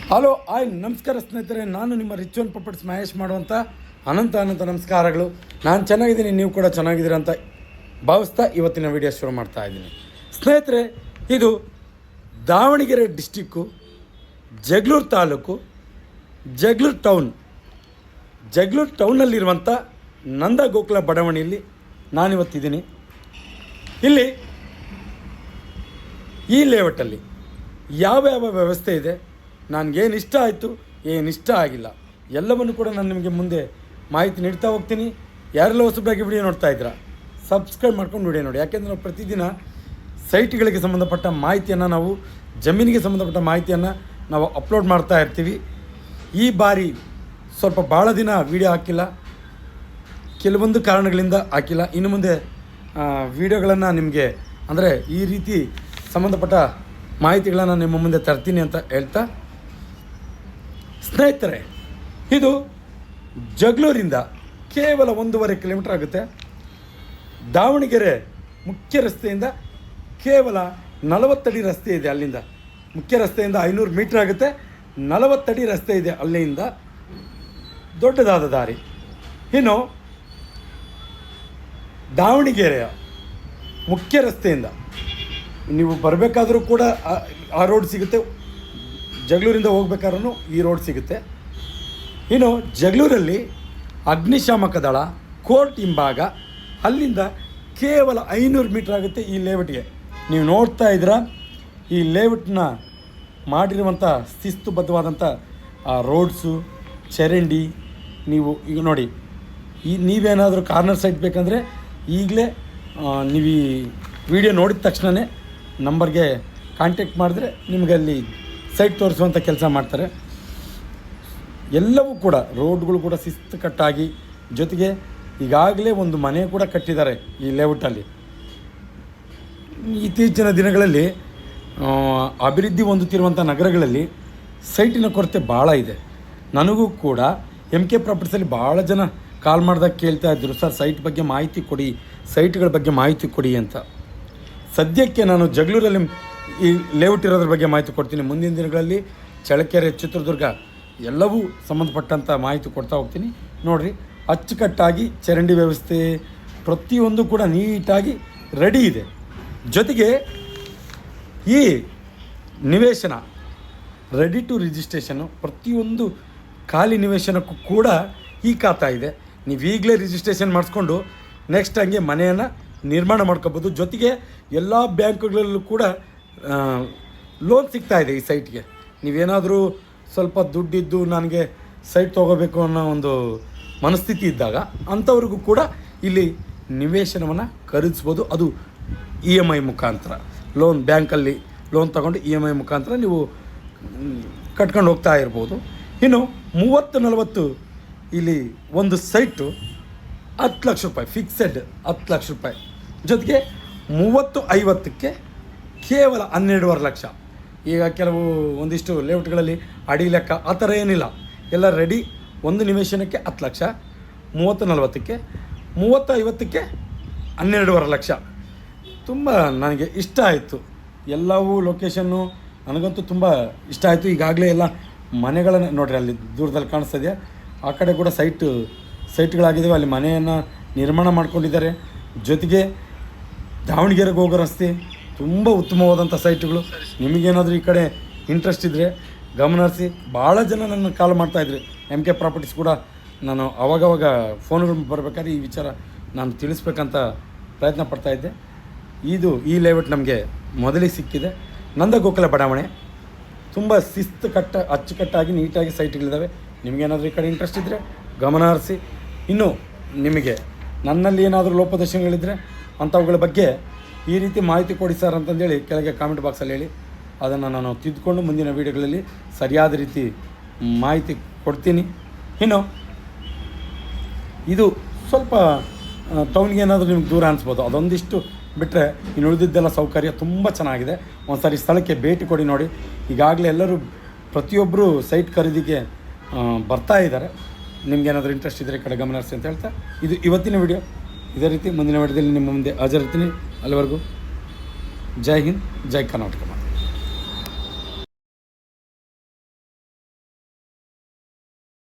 Hello ನಮಸ್ಕಾರ ಸ್ನೇಹಿತರೆ, ನಾನು ನಿಮ್ಮ ರಿಚುವಲ್ ಪ್ರಾಪರ್ಟೀಸ್ ಮಹೇಶ್ ಮಾಡುವಂಥ ಅನಂತ ನಮಸ್ಕಾರಗಳು. ನಾನು ಚೆನ್ನಾಗಿದ್ದೀನಿ, ನೀವು ಕೂಡ ಚೆನ್ನಾಗಿದ್ದೀರ ಅಂತ ಭಾವಿಸ್ತಾ ಇವತ್ತಿನ ವಿಡಿಯೋ ಶುರು ಮಾಡ್ತಾ ಇದ್ದೀನಿ. ಸ್ನೇಹಿತರೆ, ಇದು ದಾವಣಗೆರೆ ಡಿಸ್ಟಿಕ್ಕು, ಜಗಳೂರು ತಾಲೂಕು, ಜಗಳೂರು ಟೌನಲ್ಲಿರುವಂಥ ನಂದ ಗೋಕುಲ ಬಡಾವಣೆಯಲ್ಲಿ ನಾನಿವತ್ತಿದ್ದೀನಿ. ಇಲ್ಲಿ ಈ ಲೇಔಟಲ್ಲಿ ಯಾವ ವ್ಯವಸ್ಥೆ ಇದೆ, ನನಗೇನು ಇಷ್ಟ ಆಯಿತು, ಏನು ಇಷ್ಟ ಆಗಿಲ್ಲ, ಎಲ್ಲವನ್ನು ಕೂಡ ನಾನು ನಿಮಗೆ ಮುಂದೆ ಮಾಹಿತಿ ನೀಡ್ತಾ ಹೋಗ್ತೀನಿ. ಯಾರೆಲ್ಲ ಹೊಸಬರಾಗಿ ವಿಡಿಯೋ ನೋಡ್ತಾ ಇದ್ದೀರಾ, ಸಬ್ಸ್ಕ್ರೈಬ್ ಮಾಡ್ಕೊಂಡು ವಿಡಿಯೋ ನೋಡಿ. ಯಾಕೆಂದರೆ ನಾವು ಪ್ರತಿದಿನ ಸೈಟ್ಗಳಿಗೆ ಸಂಬಂಧಪಟ್ಟ ಮಾಹಿತಿಯನ್ನು, ನಾವು ಜಮೀನಿಗೆ ಸಂಬಂಧಪಟ್ಟ ಮಾಹಿತಿಯನ್ನು ನಾವು ಅಪ್ಲೋಡ್ ಮಾಡ್ತಾ ಇರ್ತೀವಿ. ಈ ಬಾರಿ ಸ್ವಲ್ಪ ಭಾಳ ದಿನ ವಿಡಿಯೋ ಹಾಕಿಲ್ಲ, ಕೆಲವೊಂದು ಕಾರಣಗಳಿಂದ ಹಾಕಿಲ್ಲ. ಇನ್ನು ಮುಂದೆ ವಿಡಿಯೋಗಳನ್ನು ನಿಮಗೆ ಅಂದರೆ ಈ ರೀತಿ ಸಂಬಂಧಪಟ್ಟ ಮಾಹಿತಿಗಳನ್ನು ನಿಮ್ಮ ಮುಂದೆ ತರ್ತೀನಿ ಅಂತ ಹೇಳ್ತಾ, ಸ್ನೇಹಿತರೆ, ಇದು ಜಗಳೂರಿಂದ ಕೇವಲ 1.5 ಕಿಲೋಮೀಟರ್ ಆಗುತ್ತೆ. ದಾವಣಗೆರೆ ಮುಖ್ಯ ರಸ್ತೆಯಿಂದ ಕೇವಲ 40 ಅಡಿ ರಸ್ತೆ ಇದೆ. ಅಲ್ಲಿಂದ ಮುಖ್ಯ ರಸ್ತೆಯಿಂದ 500 ಮೀಟ್ರ್ ಆಗುತ್ತೆ. 40 ಅಡಿ ರಸ್ತೆ ಇದೆ ಅಲ್ಲಿಂದ, ದೊಡ್ಡದಾದ ದಾರಿ. ಇನ್ನು ದಾವಣಗೆರೆಯ ಮುಖ್ಯ ರಸ್ತೆಯಿಂದ ನೀವು ಬರಬೇಕಾದ್ರೂ ಕೂಡ ಆ ರೋಡ್ ಸಿಗುತ್ತೆ, ಜಗಳೂರಿಂದ ಹೋಗ್ಬೇಕಾದ್ರೂ ಈ ರೋಡ್ ಸಿಗುತ್ತೆ. ಇನ್ನು ಜಗಳೂರಲ್ಲಿ ಅಗ್ನಿಶಾಮಕ ದಳ, ಕೋರ್ಟ್ ಹಿಂಭಾಗ, ಅಲ್ಲಿಂದ ಕೇವಲ 500 ಮೀಟ್ರ್ ಆಗುತ್ತೆ ಈ ಲೇಔಟ್ಗೆ. ನೀವು ನೋಡ್ತಾ ಇದ್ದೀರಾ, ಈ ಲೇಔಟ್ನ ಮಾಡಿರುವಂಥ ಶಿಸ್ತುಬದ್ಧವಾದಂಥ ರೋಡ್ಸು, ಚರಂಡಿ. ನೀವು ಈಗ ನೋಡಿ, ನೀವೇನಾದರೂ ಕಾರ್ನರ್ ಸೈಟ್ ಬೇಕಂದರೆ ಈಗಲೇ ನೀವು ಈ ವಿಡಿಯೋ ನೋಡಿದ ತಕ್ಷಣವೇ ನಂಬರ್ಗೆ ಕಾಂಟ್ಯಾಕ್ಟ್ ಮಾಡಿದ್ರೆ ನಿಮಗೆ ಅಲ್ಲಿ ಸೈಟ್ ತೋರಿಸುವಂಥ ಕೆಲಸ ಮಾಡ್ತಾರೆ. ಎಲ್ಲವೂ ಕೂಡ ರೋಡ್ಗಳು ಕೂಡ ಶಿಸ್ತುಕಟ್ಟಾಗಿ, ಜೊತೆಗೆ ಈಗಾಗಲೇ ಒಂದು ಮನೆ ಕೂಡ ಕಟ್ಟಿದ್ದಾರೆ ಈ ಲೇಔಟಲ್ಲಿ. ಇತ್ತೀಚಿನ ದಿನಗಳಲ್ಲಿ ಅಭಿವೃದ್ಧಿ ಹೊಂದುತ್ತಿರುವಂಥ ನಗರಗಳಲ್ಲಿ ಸೈಟಿನ ಕೊರತೆ ಭಾಳ ಇದೆ. ನನಗೂ ಕೂಡ MK ಪ್ರಾಪರ್ಟೀಸಲ್ಲಿ ಭಾಳ ಜನ ಕಾಲ್ ಮಾಡಿದಾಗ ಕೇಳ್ತಾ ಇದ್ದರು, ಸರ್ ಸೈಟ್ ಬಗ್ಗೆ ಮಾಹಿತಿ ಕೊಡಿ, ಸೈಟ್ಗಳ ಬಗ್ಗೆ ಮಾಹಿತಿ ಕೊಡಿ ಅಂತ. ಸದ್ಯಕ್ಕೆ ನಾನು ಜಗಳೂರಲ್ಲಿ ಈ ಲೇಔಟ್ ಇರೋದ್ರ ಬಗ್ಗೆ ಮಾಹಿತಿ ಕೊಡ್ತೀನಿ. ಮುಂದಿನ ದಿನಗಳಲ್ಲಿ ಚಳ್ಳಕೆರೆ, ಚಿತ್ರದುರ್ಗ ಎಲ್ಲವೂ ಸಂಬಂಧಪಟ್ಟಂಥ ಮಾಹಿತಿ ಕೊಡ್ತಾ ಹೋಗ್ತೀನಿ. ನೋಡಿರಿ, ಅಚ್ಚುಕಟ್ಟಾಗಿ ಚರಂಡಿ ವ್ಯವಸ್ಥೆ ಪ್ರತಿಯೊಂದು ಕೂಡ ನೀಟಾಗಿ ರೆಡಿ ಇದೆ. ಜೊತೆಗೆ ಈ ನಿವೇಶನ ರೆಡಿ ಟು ರಿಜಿಸ್ಟ್ರೇಷನ್ನು, ಪ್ರತಿಯೊಂದು ಖಾಲಿ ನಿವೇಶನಕ್ಕೂ ಕೂಡ ಈ ಖಾತಾ ಇದೆ. ನೀವು ಈಗಲೇ ರಿಜಿಸ್ಟ್ರೇಷನ್ ಮಾಡಿಸ್ಕೊಂಡು ನೆಕ್ಸ್ಟ್ ಹಂಗೆ ಮನೆಯನ್ನು ನಿರ್ಮಾಣ ಮಾಡ್ಕೋಬೋದು. ಜೊತೆಗೆ ಎಲ್ಲ ಬ್ಯಾಂಕ್ಗಳಲ್ಲೂ ಕೂಡ ಲೋನ್ ಸಿಗ್ತಾಯಿದೆ ಈ ಸೈಟ್ಗೆ. ನೀವೇನಾದರೂ ಸ್ವಲ್ಪ ದುಡ್ಡಿದ್ದು ನನಗೆ ಸೈಟ್ ತೊಗೋಬೇಕು ಅನ್ನೋ ಒಂದು ಮನಸ್ಥಿತಿ ಇದ್ದಾಗ ಅಂಥವ್ರಿಗೂ ಕೂಡ ಇಲ್ಲಿ ನಿವೇಶನವನ್ನು ಖರೀದಿಸ್ಬೋದು. ಅದು EMI ಮುಖಾಂತರ ಲೋನ್, ಬ್ಯಾಂಕಲ್ಲಿ ಲೋನ್ ತಗೊಂಡು EMI ಮುಖಾಂತರ ನೀವು ಕಟ್ಕೊಂಡು ಹೋಗ್ತಾ ಇರ್ಬೋದು. ಇನ್ನು 30-40 ಇಲ್ಲಿ ಒಂದು ಸೈಟು 10 ಲಕ್ಷ ರೂಪಾಯಿ, ಫಿಕ್ಸೆಡ್ 10 ಲಕ್ಷ ರೂಪಾಯಿ. ಜೊತೆಗೆ 30-50ಕ್ಕೆ ಕೇವಲ 12.5 ಲಕ್ಷ. ಈಗ ಕೆಲವು ಒಂದಿಷ್ಟು ಲೇಔಟ್ಗಳಲ್ಲಿ ಅಡಿ ಲೆಕ್ಕ ಆ ಥರ ಏನಿಲ್ಲ, ಎಲ್ಲ ರೆಡಿ. ಒಂದು ನಿವೇಶನಕ್ಕೆ 10 ಲಕ್ಷ, 30-40ಕ್ಕೆ, 30-50ಕ್ಕೆ 12.5 ಲಕ್ಷ. ತುಂಬ ನನಗೆ ಇಷ್ಟ ಆಯಿತು. ಎಲ್ಲವೂ ಲೊಕೇಶನ್ನು ನನಗಂತೂ ತುಂಬ ಇಷ್ಟ ಆಯಿತು. ಈಗಾಗಲೇ ಎಲ್ಲ ಮನೆಗಳನ್ನು ನೋಡಿರಿ, ಅಲ್ಲಿ ದೂರದಲ್ಲಿ ಕಾಣಿಸ್ತಾ ಇದೆ. ಆ ಕಡೆ ಕೂಡ ಸೈಟ್ಗಳಾಗಿದ್ದಾವೆ, ಅಲ್ಲಿ ಮನೆಯನ್ನು ನಿರ್ಮಾಣ ಮಾಡ್ಕೊಂಡಿದ್ದಾರೆ. ಜೊತೆಗೆ ದಾವಣಗೆರೆಗೆ ಹೋಗೋ ರಸ್ತೆ ತುಂಬ ಉತ್ತಮವಾದಂಥ ಸೈಟ್ಗಳು. ನಿಮಗೇನಾದರೂ ಈ ಕಡೆ ಇಂಟ್ರೆಸ್ಟ್ ಇದ್ದರೆ ಗಮನ ಹರಿಸಿ. ಭಾಳ ಜನ ನನ್ನ ಕಾಲ್ ಮಾಡ್ತಾಯಿದ್ರು, MK ಪ್ರಾಪರ್ಟೀಸ್ ಕೂಡ. ನಾನು ಅವಾಗವಾಗ ಫೋನ್ಗಳು ಬರಬೇಕಾದ್ರೆ ಈ ವಿಚಾರ ನಾನು ತಿಳಿಸ್ಬೇಕಂತ ಪ್ರಯತ್ನ ಪಡ್ತಾಯಿದ್ದೆ. ಈ ಲೇಔಟ್ ನಮಗೆ ಮೊದಲಿಗೆ ಸಿಕ್ಕಿದೆ. ನಂದ ಗೋಕುಲ ಬಡಾವಣೆ ತುಂಬ ಅಚ್ಚುಕಟ್ಟಾಗಿ ನೀಟಾಗಿ ಸೈಟ್ಗಳಿದ್ದಾವೆ. ನಿಮಗೇನಾದರೂ ಈ ಕಡೆ ಇಂಟ್ರೆಸ್ಟ್ ಇದ್ದರೆ ಗಮನ ಹರಿಸಿ. ಇನ್ನು ನಿಮಗೆ ನನ್ನಲ್ಲಿ ಏನಾದರೂ ಲೋಪದೋಷಗಳಿದ್ದರೆ ಅಂಥವುಗಳ ಬಗ್ಗೆ ಈ ರೀತಿ ಮಾಹಿತಿ ಕೊಡಿ ಸರ್ ಅಂತಂದೇಳಿ ಕೆಳಗೆ ಕಾಮೆಂಟ್ ಬಾಕ್ಸಲ್ಲಿ ಹೇಳಿ. ಅದನ್ನು ನಾನು ತಿದ್ದುಕೊಂಡು ಮುಂದಿನ ವೀಡಿಯೋಗಳಲ್ಲಿ ಸರಿಯಾದ ರೀತಿ ಮಾಹಿತಿ ಕೊಡ್ತೀನಿ. ಇನ್ನು ಇದು ಸ್ವಲ್ಪ ಟೌನ್ಗೆ ಏನಾದರೂ ನಿಮ್ಗೆ ದೂರ ಅನಿಸ್ಬೋದು, ಅದೊಂದಿಷ್ಟು ಬಿಟ್ಟರೆ ಇನ್ನು ಉಳಿದಿದ್ದೆಲ್ಲ ಸೌಕರ್ಯ ತುಂಬ ಚೆನ್ನಾಗಿದೆ. ಒಂದು ಸಾರಿ ಸ್ಥಳಕ್ಕೆ ಭೇಟಿ ಕೊಡಿ. ನೋಡಿ, ಈಗಾಗಲೇ ಎಲ್ಲರೂ ಪ್ರತಿಯೊಬ್ಬರು ಸೈಟ್ ಖರೀದಿಗೆ ಬರ್ತಾ ಇದ್ದಾರೆ. ನಿಮ್ಗೇನಾದರೂ ಇಂಟ್ರೆಸ್ಟ್ ಇದ್ದರೆ ಈ ಕಡೆ ಗಮನ ಹರಿಸಿ ಅಂತ ಹೇಳ್ತಾ, ಇದು ಇವತ್ತಿನ ವಿಡಿಯೋ. ಇದೇ ರೀತಿ ಮುಂದಿನ ವಿಡಿಯೋದಲ್ಲಿ ನಿಮ್ಮ ಮುಂದೆ ಹಾಜರಿರ್ತೀನಿ. ಅಲ್ಲಿವರೆಗೂ ಜೈ ಹಿಂದ್, ಜೈ ಕರ್ನಾಟಕ.